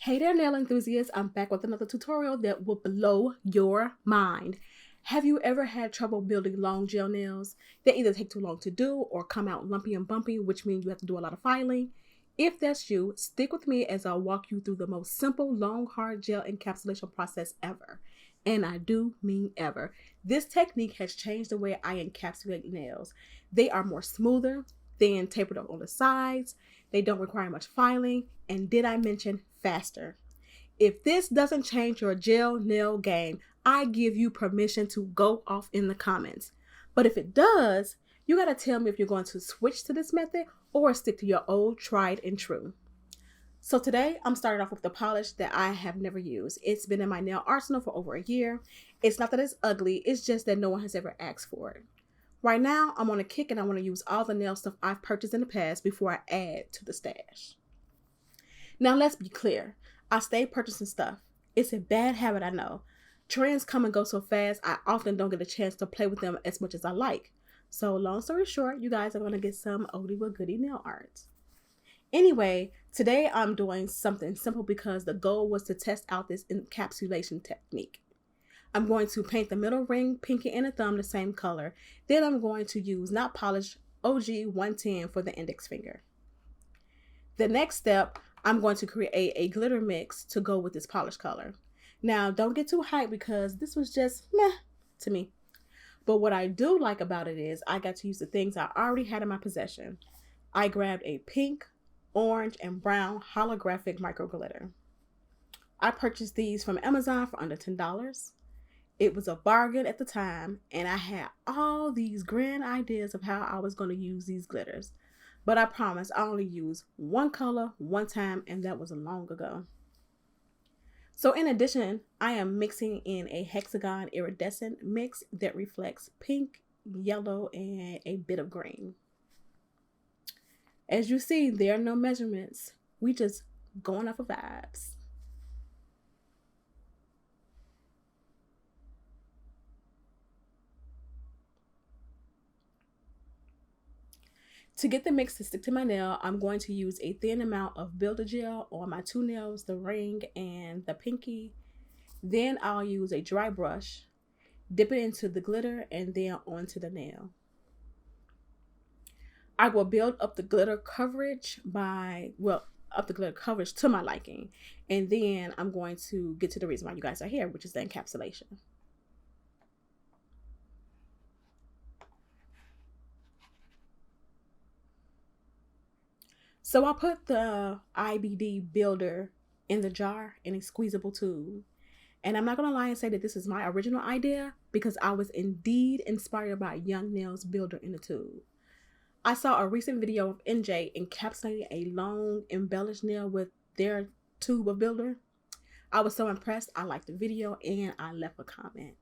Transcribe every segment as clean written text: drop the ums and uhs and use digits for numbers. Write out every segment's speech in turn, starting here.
Hey there, nail enthusiasts. I'm back with another tutorial that will blow your mind. Have you ever had trouble building long gel nails? They either take too long to do or come out lumpy and bumpy, which means you have to do a lot of filing. If that's you, stick with me as I'll walk you through the most simple long hard gel encapsulation process ever. And I do mean ever. This technique has changed the way I encapsulate nails. They are more smoother, thin, tapered on the sides. They don't require much filing, and did I mention faster? If this doesn't change your gel nail game, I give you permission to go off in the comments. But if it does, you gotta tell me if you're going to switch to this method or stick to your old tried and true. So today I'm starting off with the polish that I have never used. It's been in my nail arsenal for over a year. It's not that it's ugly, it's just that no one has ever asked for it. Right now, I'm on a kick and I want to use all the nail stuff I've purchased in the past before I add to the stash. Now, let's be clear. I stay purchasing stuff. It's a bad habit, I know. Trends come and go so fast, I often don't get a chance to play with them as much as I like. So, long story short, you guys are going to get some oldie but goodie nail art. Anyway, today I'm doing something simple because the goal was to test out this encapsulation technique. I'm going to paint the middle ring, pinky, and the thumb the same color. Then I'm going to use not polished OG 110 for the index finger. The next step, I'm going to create a glitter mix to go with this polished color. Now, don't get too hyped because this was just meh to me. But what I do like about it is I got to use the things I already had in my possession. I grabbed a pink, orange, and brown holographic micro glitter. I purchased these from Amazon for under $10. It was a bargain at the time, and I had all these grand ideas of how I was going to use these glitters. But I promise I only used one color one time, and that was long ago. So in addition, I am mixing in a hexagon iridescent mix that reflects pink, yellow, and a bit of green. As you see, there are no measurements. We just going off of vibes. To get the mix to stick to my nail, I'm going to use a thin amount of Builder Gel on my two nails, the ring and the pinky. Then I'll use a dry brush, dip it into the glitter, and then onto the nail. I will build up the glitter coverage to my liking. And then I'm going to get to the reason why you guys are here, which is the encapsulation. So I put the IBD builder in the jar in a squeezable tube. And I'm not going to lie and say that this is my original idea because I was indeed inspired by Young Nails builder in the tube. I saw a recent video of NJ encapsulating a long embellished nail with their tube of builder. I was so impressed, I liked the video and I left a comment.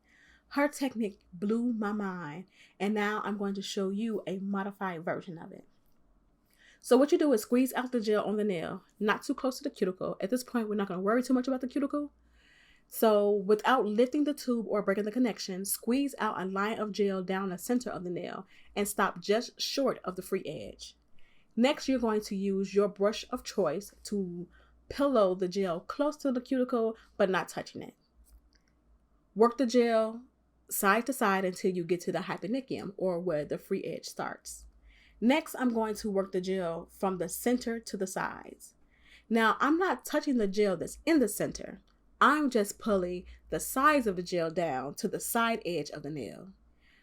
Her technique blew my mind, and now I'm going to show you a modified version of it. So what you do is squeeze out the gel on the nail, not too close to the cuticle. At this point, we're not going to worry too much about the cuticle. So without lifting the tube or breaking the connection, squeeze out a line of gel down the center of the nail and stop just short of the free edge. Next, you're going to use your brush of choice to pillow the gel close to the cuticle but not touching it. Work the gel side to side until you get to the hyponychium, or where the free edge starts. Next, I'm going to work the gel from the center to the sides. Now, I'm not touching the gel that's in the center. I'm just pulling the sides of the gel down to the side edge of the nail.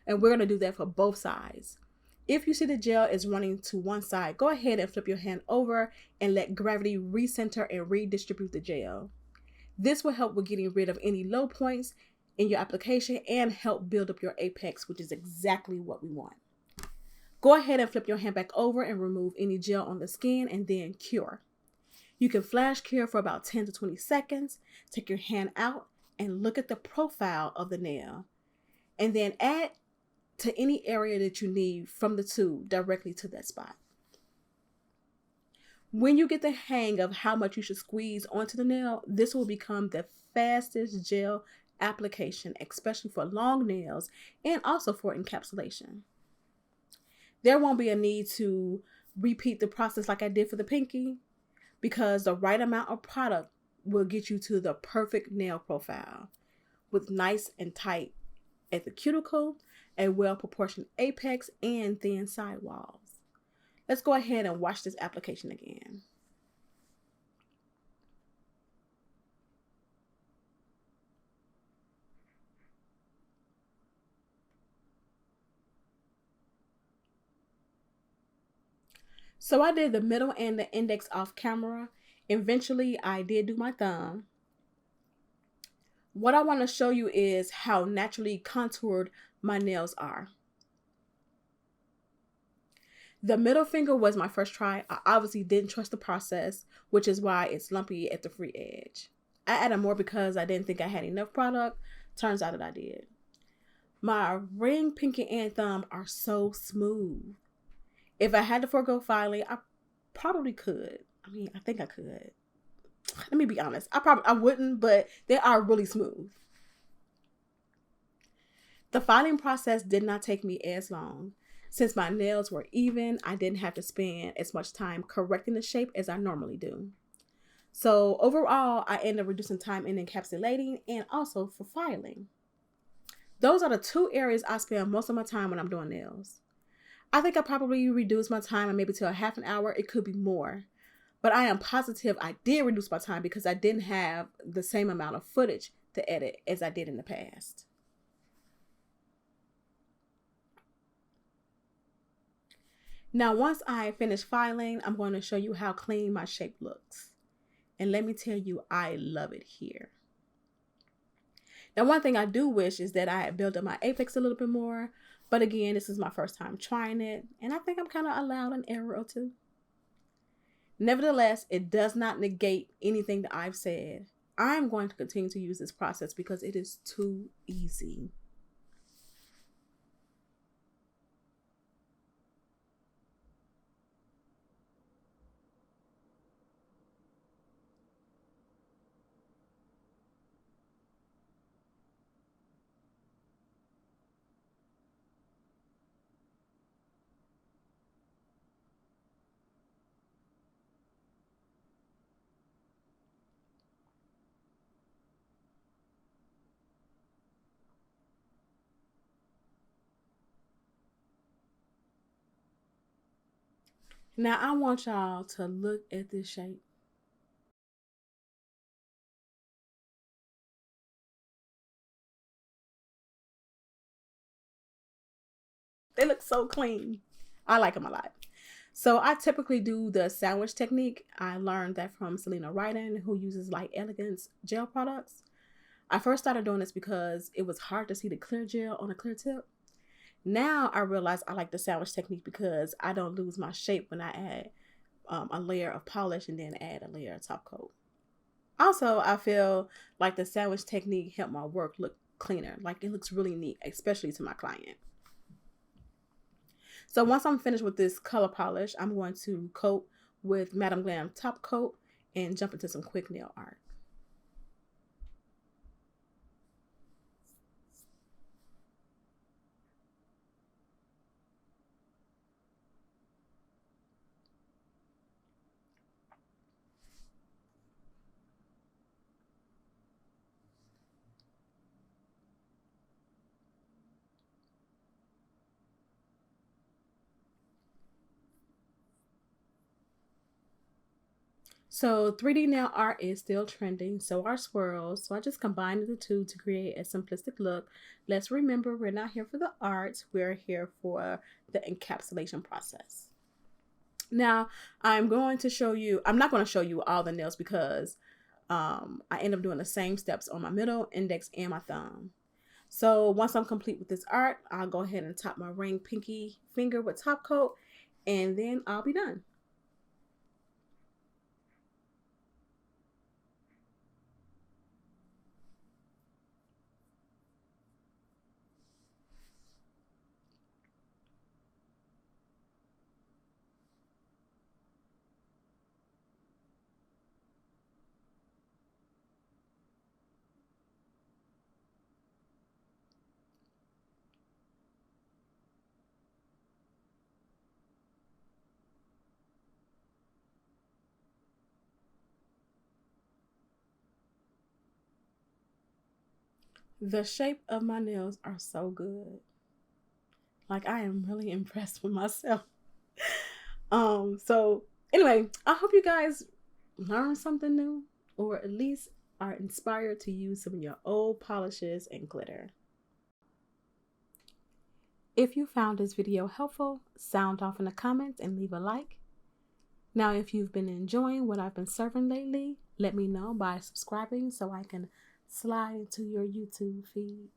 And we're going to do that for both sides. If you see the gel is running to one side, go ahead and flip your hand over and let gravity recenter and redistribute the gel. This will help with getting rid of any low points in your application and help build up your apex, which is exactly what we want. Go ahead and flip your hand back over and remove any gel on the skin and then cure. You can flash cure for about 10 to 20 seconds. Take your hand out and look at the profile of the nail. And then add to any area that you need from the tube directly to that spot. When you get the hang of how much you should squeeze onto the nail, this will become the fastest gel application, especially for long nails and also for encapsulation. There won't be a need to repeat the process like I did for the pinky, because the right amount of product will get you to the perfect nail profile with nice and tight at the cuticle, a well-proportioned apex, and thin side walls. Let's go ahead and watch this application again. So I did the middle and the index off camera. Eventually, I did do my thumb. What I want to show you is how naturally contoured my nails are. The middle finger was my first try. I obviously didn't trust the process, which is why it's lumpy at the free edge. I added more because I didn't think I had enough product. Turns out that I did. My ring, pinky, and thumb are so smooth. If I had to forego filing, I probably could. I think I could. Let me be honest. I wouldn't, but they are really smooth. The filing process did not take me as long. Since my nails were even, I didn't have to spend as much time correcting the shape as I normally do. So overall, I ended up reducing time in encapsulating and also for filing. Those are the two areas I spend most of my time when I'm doing nails. I think I probably reduced my time maybe to a half an hour. It could be more. But I am positive I did reduce my time because I didn't have the same amount of footage to edit as I did in the past. Now, once I finish filing, I'm going to show you how clean my shape looks. And let me tell you, I love it here. Now, one thing I do wish is that I had built up my apex a little bit more. But again, this is my first time trying it. And I think I'm kind of allowed an error or two. Nevertheless, it does not negate anything that I've said. I'm going to continue to use this process because it is too easy. Now, I want y'all to look at this shape. They look so clean. I like them a lot. So I typically do the sandwich technique. I learned that from Selena Ryden, who uses Light Elegance gel products. I first started doing this because it was hard to see the clear gel on a clear tip. Now I realize I like the sandwich technique because I don't lose my shape when I add a layer of polish and then add a layer of top coat. Also, I feel like the sandwich technique helped my work look cleaner. Like it looks really neat, especially to my client. So once I'm finished with this color polish, I'm going to coat with Madam Glam top coat and jump into some quick nail art. So 3D nail art is still trending, so are swirls. So I just combined the two to create a simplistic look. Let's remember, we're not here for the art, we're here for the encapsulation process. Now, I'm not going to show you all the nails because I end up doing the same steps on my middle, index, and my thumb. So once I'm complete with this art, I'll go ahead and top my ring pinky finger with top coat, and then I'll be done. The shape of my nails are so good. Like, I am really impressed with myself. So anyway, I hope you guys learn something new, or at least are inspired to use some of your old polishes and glitter. If you found this video helpful, sound off in the comments and leave a like. Now, if you've been enjoying what I've been serving lately, let me know by subscribing so I can slide into your YouTube feed.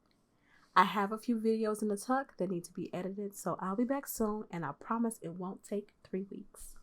I have a few videos in the tuck that need to be edited, so I'll be back soon, and I promise it won't take 3 weeks.